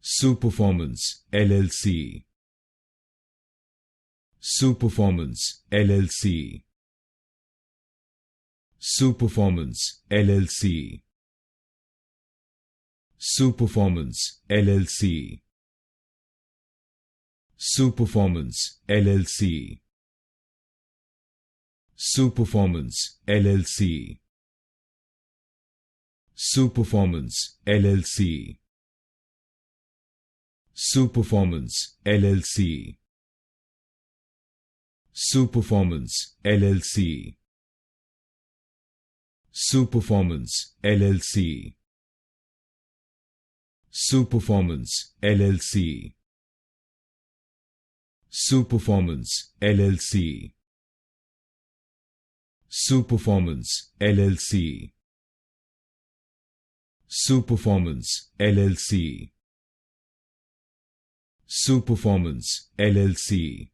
Superformance LLC. Superformance LLC. Superformance LLC. Superformance LLC. Superformance LLC. Superformance LLC. Superformance LLC. Superformance LLC. Superformance LLC. Superformance LLC. Superformance LLC. Superformance LLC. Superformance LLC. Superformance LLC. Superformance LLC.